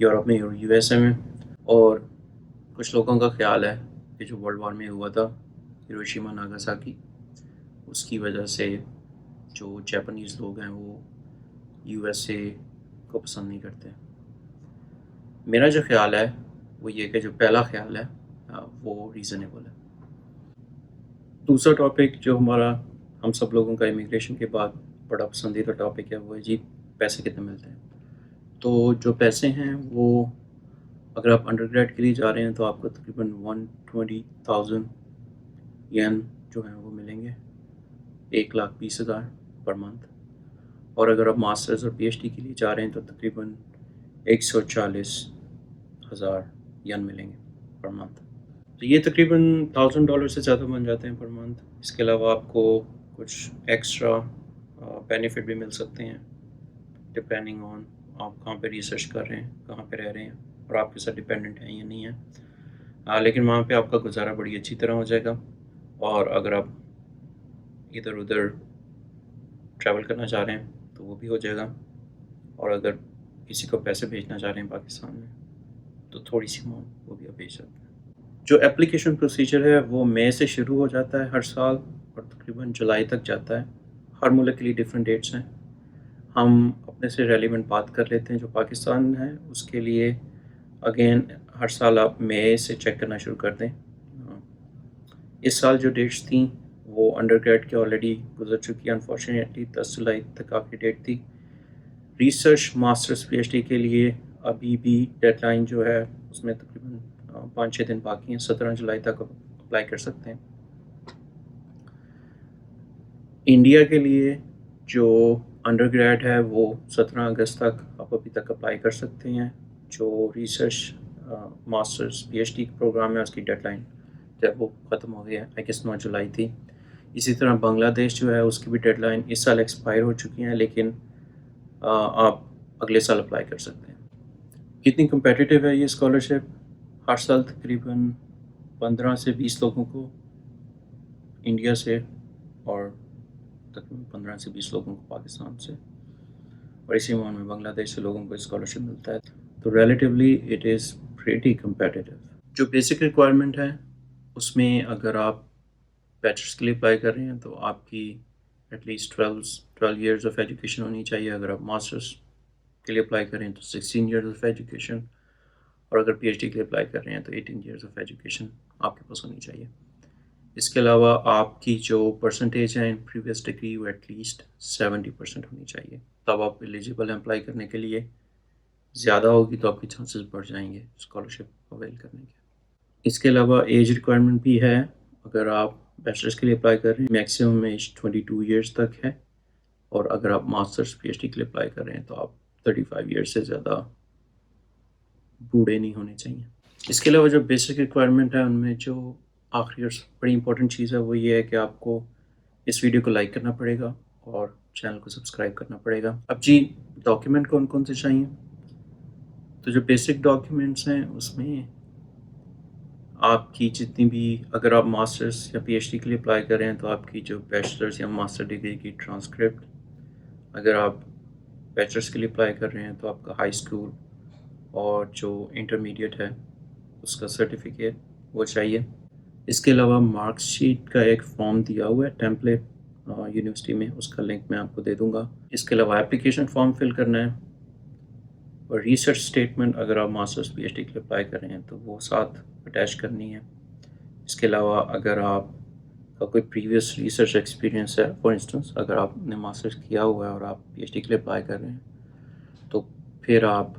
Europe میں اور USA میں. اور کچھ لوگوں کا خیال ہے کہ جو ورلڈ وار میں ہوا تھا ہیروشیما ناگاساکی، اس کی وجہ سے جو جاپانیز لوگ ہیں وہ USA کو پسند نہیں کرتے. میرا جو خیال ہے وہ یہ کہ جو پہلا خیال ہے وہ ریزنیبل ہے. دوسرا ٹاپک جو ہم سب لوگوں کا امیگریشن کے بعد بڑا پسندیدہ ٹاپک ہے وہ ہے جی پیسے کتنے ملتے ہیں. تو جو پیسے ہیں وہ اگر آپ انڈر گریڈ کے لیے جا رہے ہیں تو آپ کو تقریباً 120,000 ین جو ہیں وہ ملیں گے، 1,20,000 پر منتھ. اور اگر آپ ماسٹرز اور PhD کے لیے جا رہے ہیں تو تقریباً 140,000 ین ملیں گے پر منتھ. تو یہ تقریباً $1,000 سے زیادہ بن جاتے ہیں پر منتھ. اس کے علاوہ آپ کو کچھ ایکسٹرا بینیفٹ بھی مل سکتے ہیں ڈپینڈنگ آن آپ کہاں پہ ریسرچ کر رہے ہیں، کہاں پہ رہ رہے ہیں اور آپ کے ساتھ ڈپینڈنٹ ہیں یا نہیں ہیں. لیکن وہاں پہ آپ کا گزارا بڑی اچھی طرح ہو جائے گا. اور اگر آپ ادھر ادھر ٹریول کرنا چاہ رہے ہیں تو وہ بھی ہو جائے گا. اور اگر کسی کو پیسے بھیجنا چاہ رہے ہیں پاکستان میں تو تھوڑی سی اماؤنٹ وہ بھی آپ بھیج سکتے ہیں. جو اپلیکیشن پروسیجر ہے وہ مئی سے شروع ہو جاتا ہے ہر سال اور تقریباً جولائی تک جاتا ہے. ہر ملک کے لیے ڈفرینٹ ڈیٹس ہیں. ہم اپنے سے ریلیونٹ بات کر لیتے ہیں. جو پاکستان ہے اس کے لیے اگین ہر سال آپ مئی سے چیک کرنا شروع کر دیں. اس سال جو ڈیٹس تھیں وہ انڈر گریڈ کے آلریڈی گزر چکی ہیں. انفارچونیٹلی 10 جولائی تک آپ کی ڈیٹ تھی. ریسرچ ماسٹرز PhD کے لیے ابھی بھی ڈیڈ لائن جو ہے اس میں تقریباً 5-6 دن باقی ہیں. 17 جولائی تک اپلائی کر سکتے ہیں. انڈیا کے لیے جو انڈر گریڈ ہے وہ 17 اگست تک آپ ابھی تک اپلائی کر سکتے ہیں. جو ریسرچ ماسٹرز PhD پروگرام ہے اس کی ڈیڈ لائن جب وہ ختم ہو گیا ہے 9 جولائی تھی. اسی طرح بنگلہ دیش جو ہے اس کی بھی ڈیڈ لائن اس سال ایکسپائر ہو چکی ہیں لیکن آپ اگلے سال اپلائی کر سکتے ہیں. کتنی کمپیٹیٹیو ہے یہ اسکالرشپ؟ ہر سال تقریباً 15 سے 20 لوگوں کو انڈیا سے اور تقریباً 15 سے 20 لوگوں کو پاکستان سے اور اسی اماؤنٹ میں بنگلہ دیش سے لوگوں کو اسکالرشپ ملتا ہے. تو relatively it is pretty competitive. جو بیسک ریکوائرمنٹ ہے اس میں اگر آپ بیچلرس کے لیے اپلائی کر رہے ہیں تو آپ کی at least 12 years of education ہونی چاہیے. اگر آپ ماسٹرس کے لیے اپلائی کر رہے ہیں تو 16 ایئرز آف ایجوکیشن اور اگر PhD کے لیے اپلائی کر رہے ہیں تو 18 ایئرز آف ایجوکیشن آپ کے پاس ہونی چاہیے. اس کے علاوہ آپ کی جو پرسنٹیج ہے ان پریویس ڈگری وہ ایٹ لیسٹ 70% ہونی چاہیے. تب آپ ایلیجیبل ہیں اپلائی کرنے کے لیے. زیادہ ہوگی تو آپ کے چانسز بڑھ جائیں گے اسکالرشپ اویل کرنے کے. اس کے علاوہ ایج ریکوائرمنٹ بھی ہے. اگر آپ بیچلرس کے لیے اپلائی کر رہے ہیں میکسیمم ایج 22 ایئرس تک ہے اور اگر آپ ماسٹرس PhD کے لیے اپلائی کر رہے ہیں تو آپ 35 ایئرس سے زیادہ بوڑھے نہیں ہونے چاہیے. اس کے علاوہ جو بیسک ریکوائرمنٹ ہے ان میں جو آخری اور بڑی امپورٹنٹ چیز ہے وہ یہ ہے کہ آپ کو اس ویڈیو کو لائک کرنا پڑے گا اور چینل کو سبسکرائب کرنا پڑے گا. اب جی ڈاکیومنٹ کون کون سے چاہیے؟ تو جو بیسک ڈاکیومنٹس ہیں اس میں آپ کی جتنی بھی اگر آپ ماسٹرس یا PhD کے لیے اپلائی کر رہے ہیں تو آپ کی جو بیچلرس یا ماسٹر ڈگری کی ٹرانسکرپٹ، اگر آپ بیچلرس کے لیے اپلائی کر رہے ہیں تو آپ کا ہائی اسکول اور جو انٹرمیڈیٹ ہے اس کا سرٹیفکیٹ وہ چاہیے. اس کے علاوہ مارکس شیٹ کا ایک فارم دیا ہوا ہے ٹیمپلیٹ یونیورسٹی میں، اس کا لنک میں آپ کو دے دوں گا. اس کے علاوہ اپلیکیشن فارم فل کرنا ہے اور ریسرچ اسٹیٹمنٹ اگر آپ ماسٹرس PhD کے لیے اپلائی کر رہے ہیں تو وہ ساتھ اٹیچ کرنی ہے. اس کے علاوہ اگر آپ کا کوئی پریویس ریسرچ ایکسپیرینس ہے، فار انسٹنس اگر آپ نے ماسٹرس کیا ہوا ہے اور آپ PhD کے لیے اپلائی کر رہے ہیں تو پھر آپ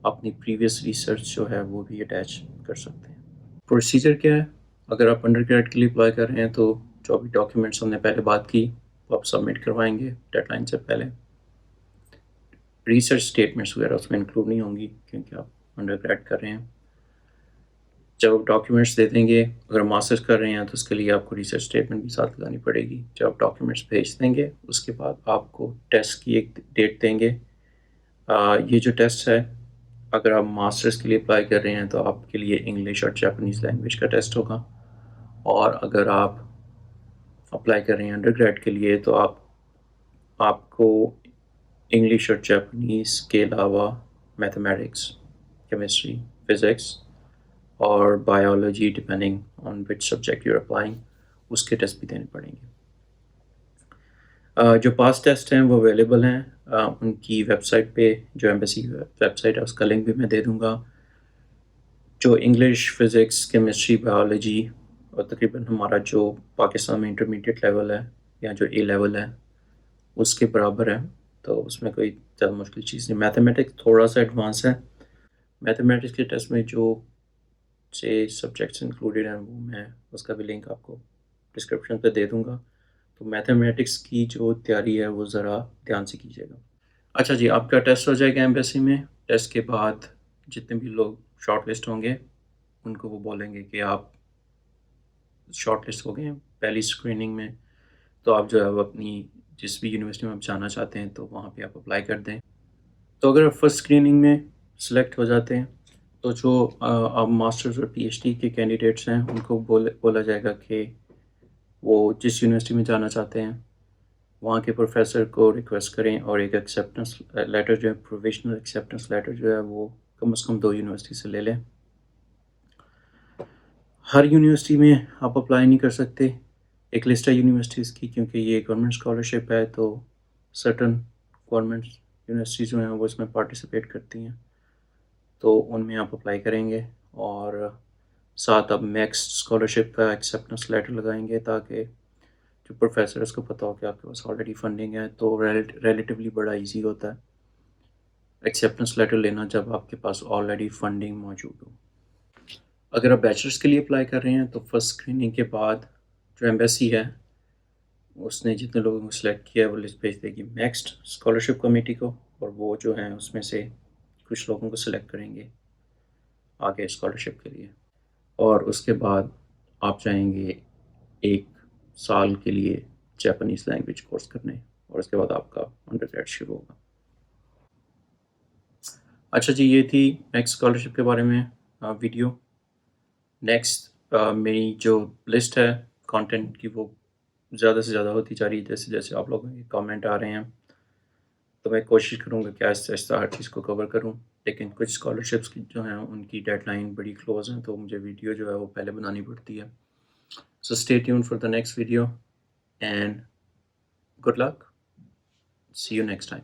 اپنی پریویس ریسرچ جو ہے وہ بھی اٹیچ کر سکتے ہیں. پروسیجر کیا ہے؟ اگر آپ انڈر گریڈ کے لیے اپلائی کر رہے ہیں تو جو بھی ڈاکیومنٹس ہم نے پہلے بات کی وہ آپ سبمٹ کروائیں گے ڈیڈ لائن سے پہلے. ریسرچ اسٹیٹمنٹس وغیرہ اس میں انکلوڈ نہیں ہوں گی کیونکہ آپ انڈر گریڈ کر رہے ہیں. جب آپ ڈاکیومنٹس دے دیں گے اگر ماسٹرس کر رہے ہیں تو اس کے لیے آپ کو ریسرچ اسٹیٹمنٹ بھی ساتھ لگانی پڑے گی. جب آپ ڈاکیومنٹس بھیج دیں گے اس کے بعد آپ کو ٹیسٹ کی ایک ڈیٹ دیں گے. یہ جو ٹیسٹ ہے اگر آپ ماسٹرس کے لیے اپلائی کر رہے ہیں تو آپ کے لیے انگلش اور جاپانیز لینگویج کا ٹیسٹ ہوگا اور اگر آپ اپلائی کر رہے ہیں انڈر گریڈ کے لیے تو آپ کو انگلش اور جاپانیز کے علاوہ میتھمیٹکس chemistry, physics اور biology depending on which subject you're applying اس کے ٹیسٹ بھی دینے پڑیں گے. جو پاس ٹیسٹ ہیں وہ اویلیبل ہیں ان کی ویب سائٹ پہ، جو ایمبیسی ویب سائٹ ہے اس کا لنک بھی میں دے دوں گا. جو انگلش، فزکس، کیمسٹری، بایولوجی اور تقریباً ہمارا جو پاکستان میں انٹرمیڈیٹ لیول ہے یا جو اے لیول ہے اس کے برابر ہے، تو اس میں کوئی زیادہ مشکل چیز نہیں. میتھمیٹکس تھوڑا سا ایڈوانس ہے. میتھمیٹکس کے ٹیسٹ میں جو 6 سبجیکٹس انکلوڈیڈ ہیں وہ میں اس کا بھی لنک آپ کو ڈسکرپشن پہ دے دوں گا. تو میتھمیٹکس کی جو تیاری ہے وہ ذرا دھیان سے کیجیے گا. اچھا جی، آپ کا ٹیسٹ ہو جائے گا ایمبیسی میں. ٹیسٹ کے بعد جتنے بھی لوگ شارٹ لسٹ ہوں گے ان کو وہ بولیں گے کہ آپ شارٹ لسٹ ہو گئے ہیں پہلی اسکریننگ میں، تو آپ جو ہے وہ اپنی جس بھی یونیورسٹی میں آپ جانا چاہتے ہیں تو وہاں پہ آپ اپلائی کر دیں. تو اگر آپ فرسٹ اسکریننگ میں سلیکٹ ہو جاتے ہیں تو جو آپ ماسٹرز اور پی ایچ ڈی کے کینڈیڈیٹس ہیں ان کو بولا جائے گا کہ وہ جس یونیورسٹی میں جانا چاہتے ہیں وہاں کے پروفیسر کو ریکویسٹ کریں اور ایک ایکسیپٹنس لیٹر جو ہے، پروویشنل ایکسیپٹنس لیٹر جو ہے وہ کم از کم 2 یونیورسٹی سے لے لیں. ہر یونیورسٹی میں آپ اپلائی نہیں کر سکتے. ایک لسٹ ہے یونیورسٹیز کی، کیونکہ یہ گورنمنٹ اسکالرشپ ہے تو سرٹن گورنمنٹ یونیورسٹیز جو ہیں وہ اس میں پارٹیسپیٹ کرتی ہیں، تو ان میں آپ اپلائی کریں گے اور ساتھ آپ میکس اسکالرشپ کا ایکسیپٹنس لیٹر لگائیں گے تاکہ جو پروفیسر اس کو پتہ ہو کہ آپ کے پاس آلریڈی فنڈنگ ہے. تو ریلیٹیولی بڑا ایزی ہوتا ہے ایکسیپٹنس لیٹر لینا جب آپ کے پاس آلریڈی فنڈنگ موجود ہو. اگر آپ بیچلرس کے لیے اپلائی کر رہے ہیں تو فرسٹ اسکریننگ کے بعد جو ایمبیسی ہے اس نے جتنے لوگوں کو سلیکٹ کیا ہے وہ لسٹ بھیج دے گی نیکسٹ اسکالرشپ کمیٹی کو، اور وہ جو ہیں اس میں سے کچھ لوگوں کو سلیکٹ کریں گے آگے اسکالرشپ کے لیے. اور اس کے بعد آپ جائیں گے 1 سال کے لیے جاپانیز لینگویج کورس کرنے، اور اس کے بعد آپ کا انڈر گریڈ شروع ہوگا. اچھا جی، یہ تھی نیکسٹ اسکالرشپ کے بارے میں ویڈیو. نیکسٹ میری جو لسٹ ہے کانٹینٹ کی وہ زیادہ سے زیادہ ہوتی جا رہی ہے جیسے جیسے آپ لوگوں کے کامنٹ آ رہے ہیں، تو میں کوشش کروں گا کہ آہستہ آہستہ ہر چیز کو کور کروں. لیکن کچھ اسکالرشپس کی جو ہیں ان کی ڈیڈ لائن بڑی کلوز ہیں تو مجھے ویڈیو جو ہے وہ پہلے بنانی پڑتی ہے. So stay tuned for the next video and good luck. See you next time.